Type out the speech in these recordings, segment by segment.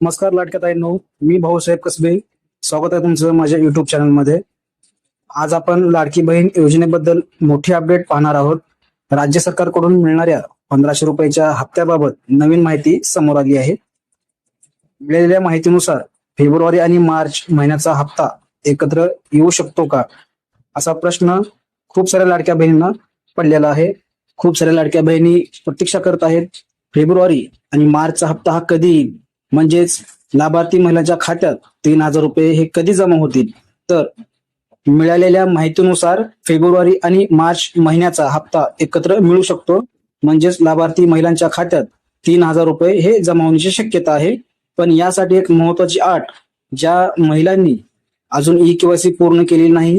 नमस्कार लाडक्या ताईंनो, मी भाऊसाहेब कसबे. स्वागत आहे तुमचं माझ्या युट्यूब चॅनलमध्ये. आज आपण लाडकी बहीण योजनेबद्दल मोठी अपडेट पाहणार आहोत. राज्य सरकारकडून मिळणाऱ्या 1500 रुपयाच्या हप्त्याबाबत नवीन माहिती समोर आली आहे. मिळालेल्या माहितीनुसार फेब्रुवारी आणि मार्च महिन्याचा हप्ता एकत्र येऊ शकतो का, असा प्रश्न खूप साऱ्या लाडक्या बहिणींना पडलेला आहे. खूप साऱ्या लाडक्या बहिणी प्रतीक्षा करत आहेत फेब्रुवारी आणि मार्चचा हप्ता हा कधी येईल, म्हणजेच लाभार्थी महिलांच्या खात्यात 3000 रुपये हे कधी जमा होतील. तर मिळालेल्या माहितीनुसार फेब्रुवारी आणि मार्च महिन्याचा हप्ता एकत्र मिळू शकतो, म्हणजेच लाभार्थी महिलांच्या खात्यात 3000 रुपये हे जमा होण्याची शक्यता आहे. पण यासाठी एक महत्वाची अट, ज्या महिलांनी अजून ई-केवायसी पूर्ण केलेली नाही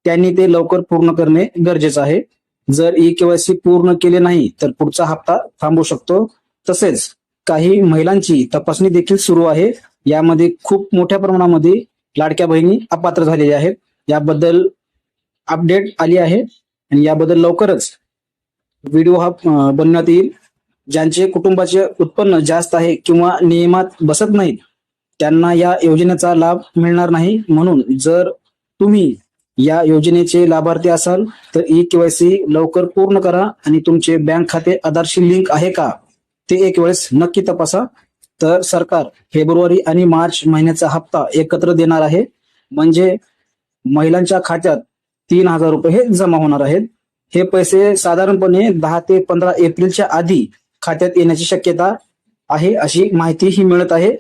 त्यांनी ते लवकर पूर्ण करणे गरजेचं आहे. जर ई-केवायसी पूर्ण केले नाही तर पुढचा हप्ता थांबू शकतो. तसेच काही महिलांची तपासणी देखील सुरू आहे. यामध्ये खूप मोठ्या प्रमाणामध्ये लाडक्या बहिणी अपात्र झालेल्या आहेत. याबद्दल अपडेट आली आहे आणि याबद्दल लवकरच व्हिडिओ हा बनवण्यात येईल. ज्यांचे कुटुंबाचे उत्पन्न जास्त आहे किंवा नियमात बसत नाहीत त्यांना या योजनेचा लाभ मिळणार नाही. म्हणून जर तुम्ही या योजनेचे लाभार्थी असाल तर ई-केवायसी लवकर पूर्ण करा आणि तुमचे बँक खाते आधारशी लिंक आहे का ते एक वेळेस नक्की तपासा. तर सरकार फेब्रुवारी आणि मार्च महिन्याचा हप्ता एकत्र देणार आहे, म्हणजे महिलांच्या खात्यात 3000 रुपये हे जमा होणार आहेत. हे पैसे साधारणपणे 10 ते 15 एप्रिलच्या आधी खात्यात येण्याची शक्यता आहे, अशी माहिती ही मिळत आहे.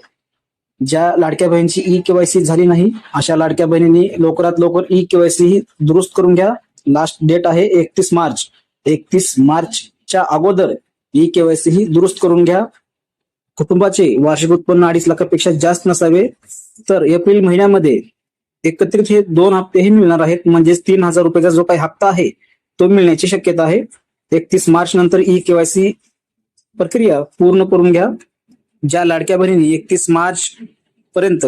ज्या लाडक्या बहिणीची ई-केवायसी झाली नाही अशा लाडक्या बहिणींनी लवकरात लवकर ई-केवायसी ही दुरुस्त करून घ्या. लास्ट डेट आहे 31 मार्च. 31 मार्चच्या अगोदर ई-केवायसी ही दुरुस्त करून घ्या. कुटुंबाचे वार्षिक उत्पन्न 2.5 लाखापेक्षा जास्त नसावे. तर एप्रिल महिन्यामध्ये एकत्रित हे 2 हप्ते हे मिळणार आहेत, म्हणजेच 3000 रुपयाचा जो काही हप्ता आहे तो मिळण्याची शक्यता आहे. 31 मार्च नंतर ई-केवायसी प्रक्रिया पूर्ण करून घ्या. ज्या लाडक्या बहिणींनी 31 मार्च पर्यंत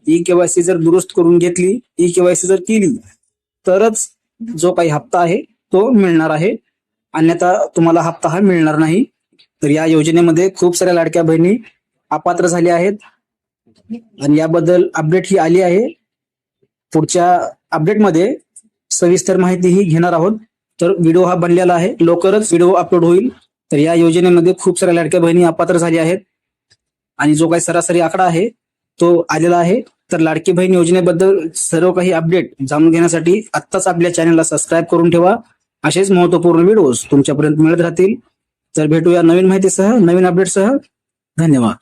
ई-केवायसी जर दुरुस्त करून घेतली, ई-केवायसी जर केली, तरच जो काही हप्ता आहे तो मिळणार आहे, अन्यथा तुम्हाला हप्ता हा मिळणार नाही. तर या योजनेमध्ये खूप साऱ्या लाडक्या बहिणी अपात्र झाल्या आहेत आणि याबद्दल अपडेट ही आली आहे. पुढच्या अपडेटमध्ये सविस्तर माहिती ही घेणार आहोत. तर व्हिडिओ हा बनलेला आहे, लवकरच व्हिडिओ अपलोड होईल. तर या योजनेमध्ये खूप साऱ्या लाडक्या बहिणी अपात्र झाल्या आहेत आणि जो काही सरासरी आकडा आहे तो आलेला आहे. तर लाडकी बहीण योजनेबद्दल सर्व काही अपडेट जाणून घेण्यासाठी आत्ताच आपल्या चॅनलला सबस्क्राईब करून ठेवा. असेच महत्वपूर्ण व्हिडिओज तुमच्यापर्यंत मिळत राहतील. तर भेटूया नवीन माहितीसह, नवीन अपडेटसह. धन्यवाद.